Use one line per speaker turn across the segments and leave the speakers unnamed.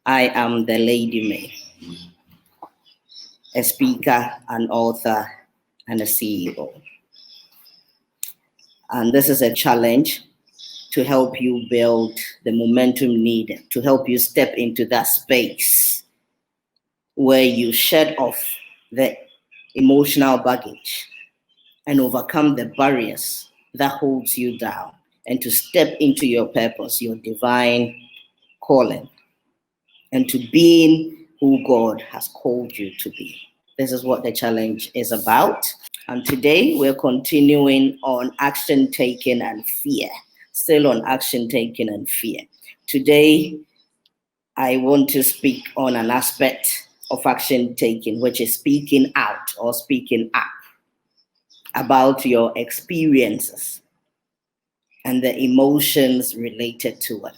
I am the Lady May, a speaker, an author, and a CEO. And this is a challenge to help you build the momentum needed, to help you step into that space where you shed off the emotional baggage and overcome the barriers that holds you down, and to step into your purpose, your divine calling, and to being who God has called you to be. This is what the challenge is about. And today we're continuing on action taking and fear. Still on action taking and fear. Today, I want to speak on an aspect of action taking, which is speaking out or speaking up about your experiences and the emotions related to it.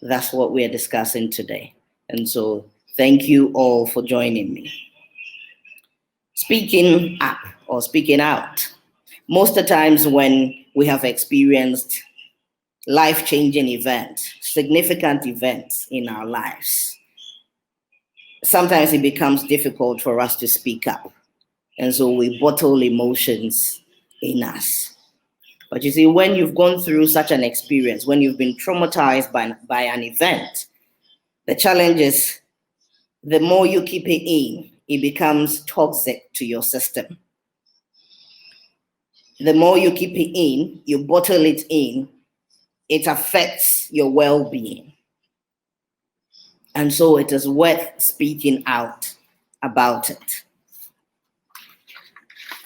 That's what we're discussing today. And so thank you all for joining me. Speaking up or speaking out. Most of the times when we have experienced life-changing events, significant events in our lives, sometimes it becomes difficult for us to speak up. And so we bottle emotions in us. But you see, when you've gone through such an experience, when you've been traumatized by an event, the challenge is the more you keep it in, it becomes toxic to your system. The more you keep it in, you bottle it in, it affects your well-being. And so it is worth speaking out about it.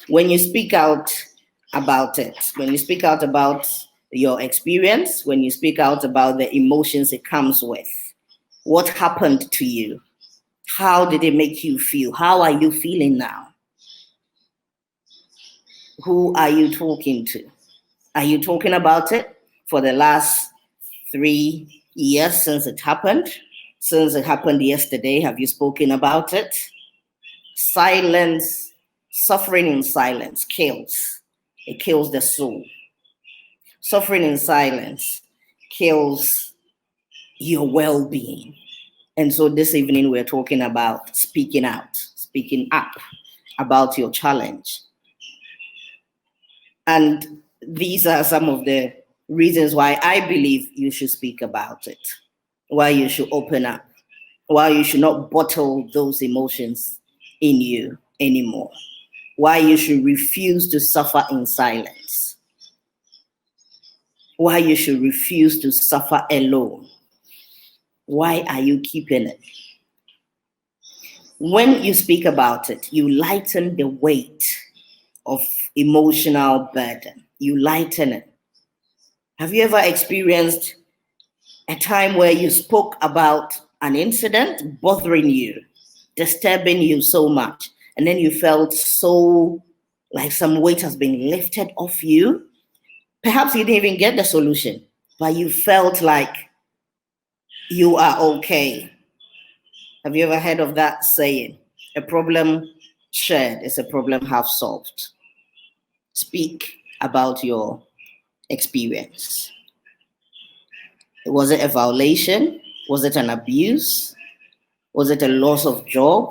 When you speak out about it, when you speak out about your experience, when you speak out about the emotions it comes with, what happened to you? How did it make you feel? How are you feeling now? Who are you talking to? Are you talking about it for the last 3 years since it happened? Since it happened yesterday, have you spoken about it? Silence, suffering in silence kills. It kills the soul. Suffering in silence kills your well-being. And so this evening we're talking about speaking out, speaking up about your challenge. And these are some of the reasons why I believe you should speak about it, why you should open up, why you should not bottle those emotions in you anymore, why you should refuse to suffer in silence, why you should refuse to suffer alone. Why are you keeping it? When you speak about it, you lighten the weight of emotional burden. You lighten it. Have you ever experienced a time where you spoke about an incident bothering you, disturbing you so much, and then you felt so like some weight has been lifted off you? Perhaps you didn't even get the solution, but you felt like you are okay. Have you ever heard of that saying? A problem shared is a problem half solved. Speak about your experience. Was it a violation? Was it an abuse? Was it a loss of job?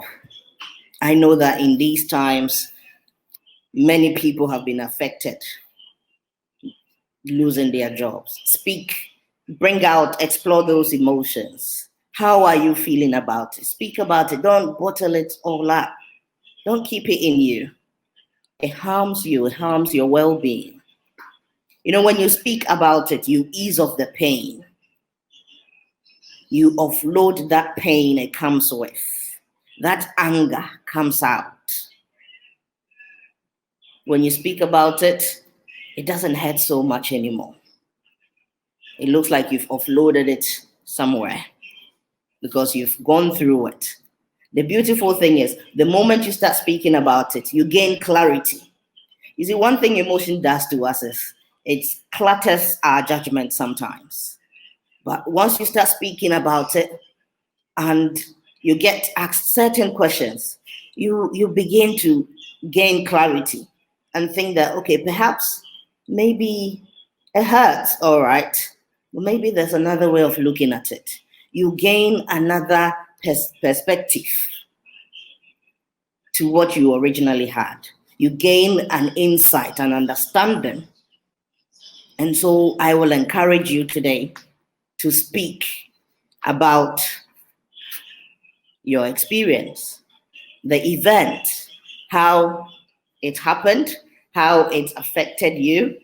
I know that in these times, many people have been affected, losing their jobs. Speak, bring out, explore those emotions. How are you feeling about it? Speak about it. Don't bottle it all up. Don't keep it in you. It harms you. It harms your well-being. You know, when you speak about it, you ease off the pain. You offload that pain it comes with. That anger comes out. When you speak about it, it doesn't hurt so much anymore. It looks like you've offloaded it somewhere because you've gone through it. The beautiful thing is, the moment you start speaking about it, you gain clarity. You see, one thing emotion does to us is it clutters our judgment sometimes. But once you start speaking about it and you get asked certain questions, you begin to gain clarity and think that, okay, perhaps maybe it hurts, all right. Well, maybe there's another way of looking at it. you gain another perspective to what you originally had. You gain an insight, an understanding. And so I will encourage you today to speak about your experience, the event, how it happened, how it affected you.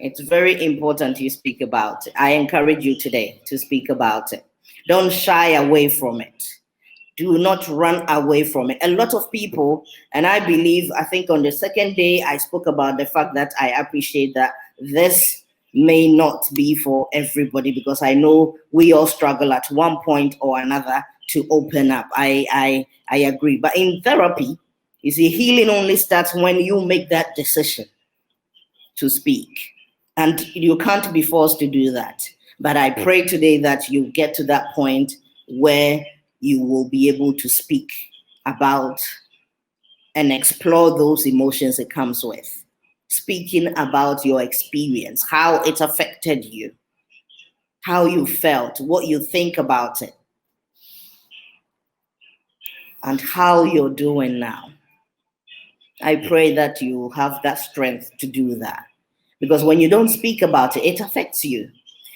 It's very important you speak about it. I encourage you today to speak about it. Don't shy away from it. Do not run away from it. A lot of people, and I think on the second day, I spoke about the fact that I appreciate that this may not be for everybody, because I know we all struggle at one point or another to open up. I agree. But in therapy, you see, healing only starts when you make that decision to speak. And you can't be forced to do that. But I pray today that you get to that point where you will be able to speak about and explore those emotions it comes with. Speaking about your experience, how it affected you, how you felt, what you think about it, and how you're doing now. I pray that you have that strength to do that. Because when you don't speak about it, it affects you.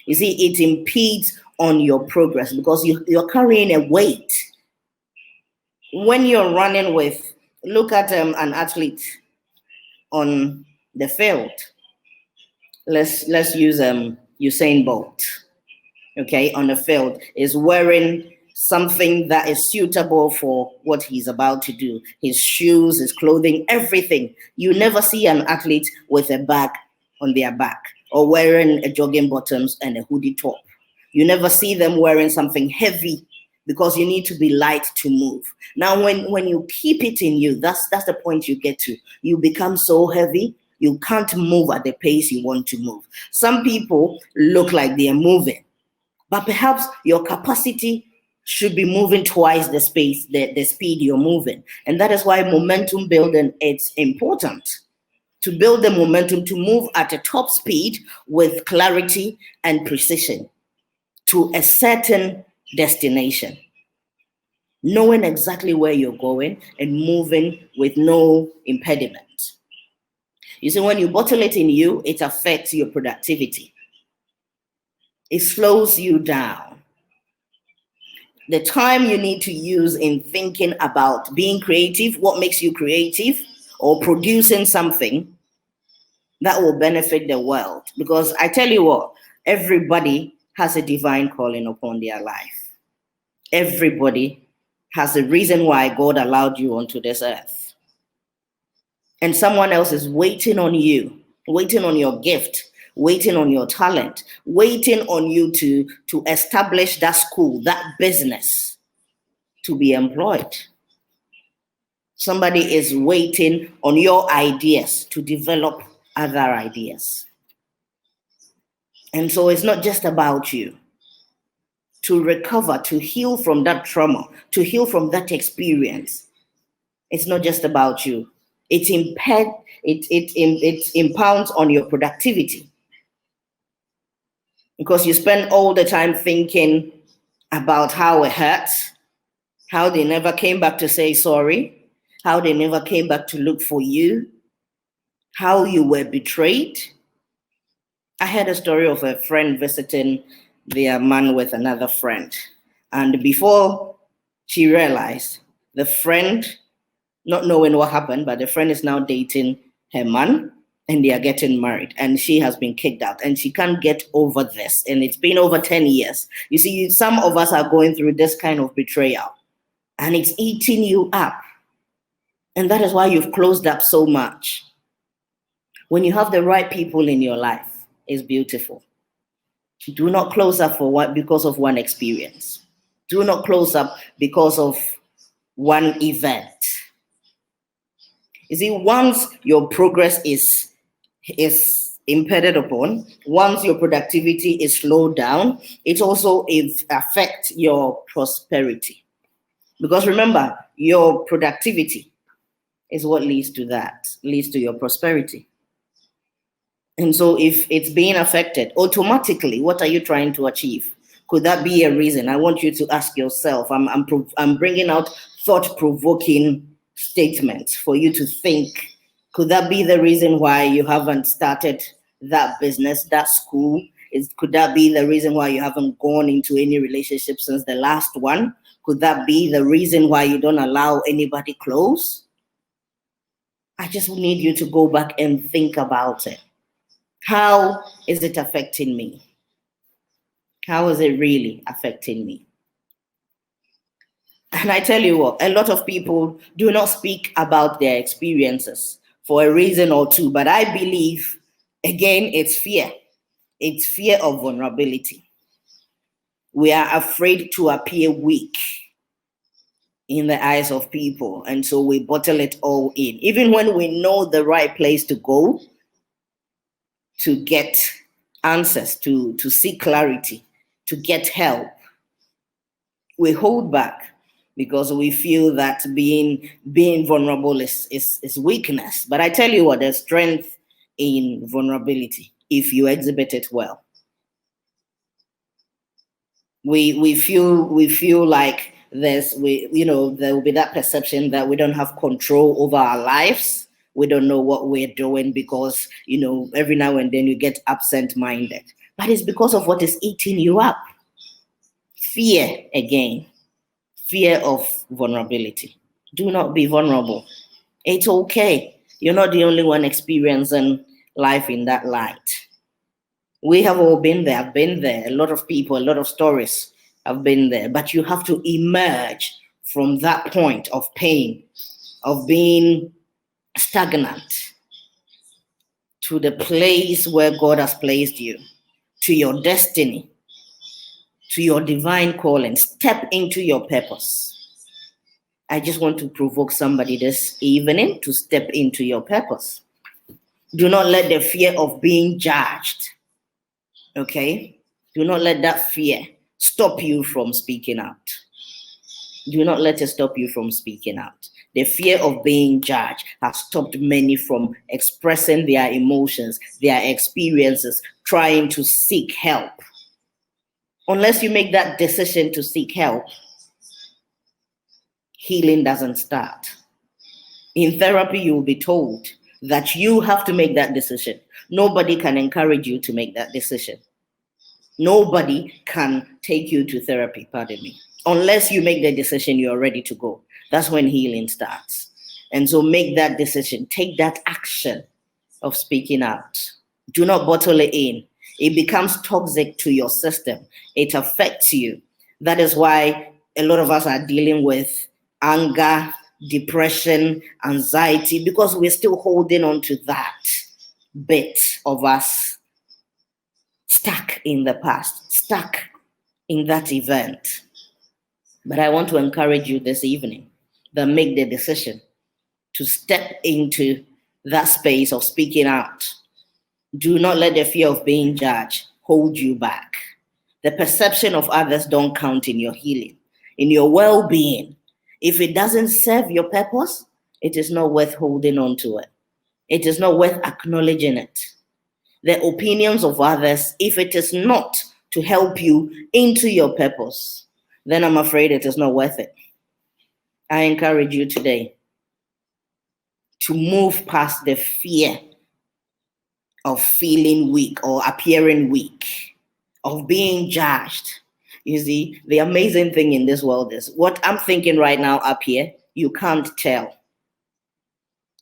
You see, it impedes on your progress because you're carrying a weight. When you're running with, look at an athlete on the field. Let's use Usain Bolt. Okay, on the field, is wearing something that is suitable for what he's about to do. His shoes, his clothing, everything. You never see an athlete with a bag on their back or wearing a jogging bottoms and a hoodie top. You never see them wearing something heavy because you need to be light to move. Now, when you keep it in you, that's the point you get to. You become so heavy, you can't move at the pace you want to move. Some people look like they are moving, but perhaps your capacity should be moving twice the speed you're moving. And that is why momentum building, it's important to build the momentum to move at a top speed with clarity and precision to a certain destination, knowing exactly where you're going and moving with no impediment. You see, when you bottle it in you, it affects your productivity. It slows you down. The time you need to use in thinking about being creative, what makes you creative, or producing something that will benefit the world. Because I tell you what, everybody has a divine calling upon their life. Everybody has a reason why God allowed you onto this earth. And someone else is waiting on you, waiting on your gift, waiting on your talent, waiting on you to establish that school, that business, to be employed. Somebody is waiting on your ideas to develop other ideas. And so it's not just about you. To recover, to heal from that trauma, to heal from that experience, it's not just about you. It impounds on your productivity. Because you spend all the time thinking about how it hurts, how they never came back to say sorry, how they never came back to look for you, how you were betrayed. I heard a story of a friend visiting their man with another friend. And before she realized, the friend, not knowing what happened, but the friend is now dating her man and they are getting married and she has been kicked out and she can't get over this. And it's been over 10 years. You see, some of us are going through this kind of betrayal and it's eating you up. And that is why you've closed up so much. When you have the right people in your life, it's beautiful. Do not close up because of one experience. Do not close up because of one event. You see, once your progress is impeded upon, once your productivity is slowed down, it also affects your prosperity. Because remember, your productivity is what leads to that, leads to your prosperity. And so if it's being affected, automatically, what are you trying to achieve? Could that be a reason? I want you to ask yourself. I'm bringing out thought-provoking statements for you to think. Could that be the reason why you haven't started that business, that school? Could that be the reason why you haven't gone into any relationship since the last one? Could that be the reason why you don't allow anybody close? I just need you to go back and think about it. How is it affecting me? How is it really affecting me? And I tell you what, a lot of people do not speak about their experiences for a reason or two, but I believe, again, it's fear. It's fear of vulnerability. We are afraid to appear weak in the eyes of people, and so we bottle it all in. Even when we know the right place to go to get answers, to seek clarity, to get help, we hold back because we feel that being vulnerable is weakness. But I tell you what, there's strength in vulnerability if you exhibit it well. We feel like there will be that perception that we don't have control over our lives. We don't know what we're doing because every now and then you get absent-minded. But it's because of what is eating you up. Fear again. Fear of vulnerability. Do not be vulnerable. It's okay. You're not the only one experiencing life in that light. We have all been there. I've been there. A lot of people, a lot of stories have been there. But you have to emerge from that point of pain, of being stagnant, to the place where God has placed you, to your destiny, to your divine calling. Step into your purpose. I just want to provoke somebody this evening to step into your purpose. Do not let the fear of being judged, okay? Do not let that fear stop you from speaking out. Do not let it stop you from speaking out. The fear of being judged has stopped many from expressing their emotions, their experiences, trying to seek help. Unless you make that decision to seek help, healing doesn't start. In therapy, you will be told that you have to make that decision. Nobody can encourage you to make that decision. Nobody can take you to therapy, pardon me. Unless you make the decision, you're ready to go. That's when healing starts. And so make that decision. Take that action of speaking out. Do not bottle it in. It becomes toxic to your system. It affects you. That is why a lot of us are dealing with anger, depression, anxiety, because we're still holding on to that bit of us stuck in the past, stuck in that event. But I want to encourage you this evening that make the decision to step into that space of speaking out. Do not let the fear of being judged hold you back. The perception of others don't count in your healing, in your well-being. If it doesn't serve your purpose, it is not worth holding on to it. It is not worth acknowledging it. The opinions of others, if it is not to help you into your purpose, then I'm afraid it is not worth it. I encourage you today to move past the fear of feeling weak or appearing weak, of being judged. You see, the amazing thing in this world is what I'm thinking right now up here, you can't tell.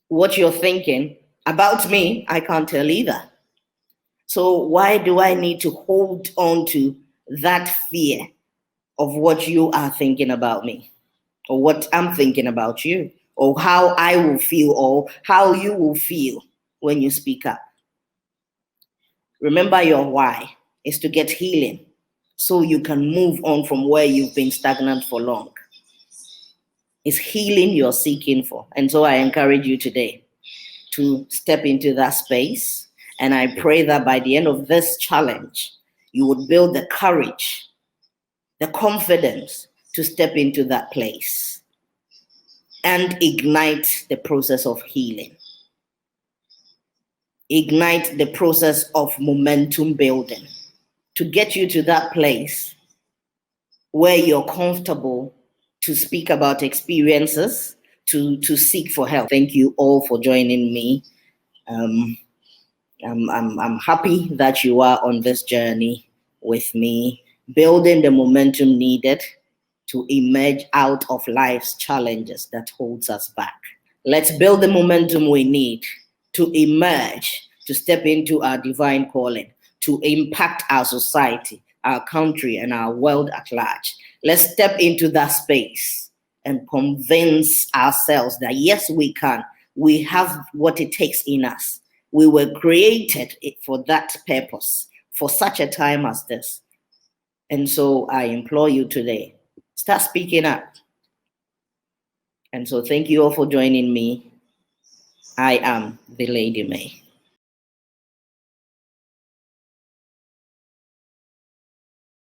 What you're thinking about me, I can't tell either. So why do I need to hold on to that fear of what you are thinking about me, or what I'm thinking about you, or how I will feel, or how you will feel when you speak up? Remember, your why is to get healing so you can move on from where you've been stagnant for long. It's healing you're seeking for. And so I encourage you today to step into that space. And I pray that by the end of this challenge, you would build the courage, the confidence to step into that place and ignite the process of healing. ignite the process of momentum building to get you to that place where you're comfortable to speak about experiences, to seek for help. Thank you all for joining me. I'm happy that you are on this journey with me, building the momentum needed to emerge out of life's challenges that holds us back. Let's build the momentum we need to emerge, to step into our divine calling, to impact our society, our country, and our world at large. Let's step into that space and convince ourselves that yes, we can. We have what it takes in us. We were created for that purpose, for such a time as this. And so I implore you today, start speaking up. And so thank you all for joining me. I am the Lady May.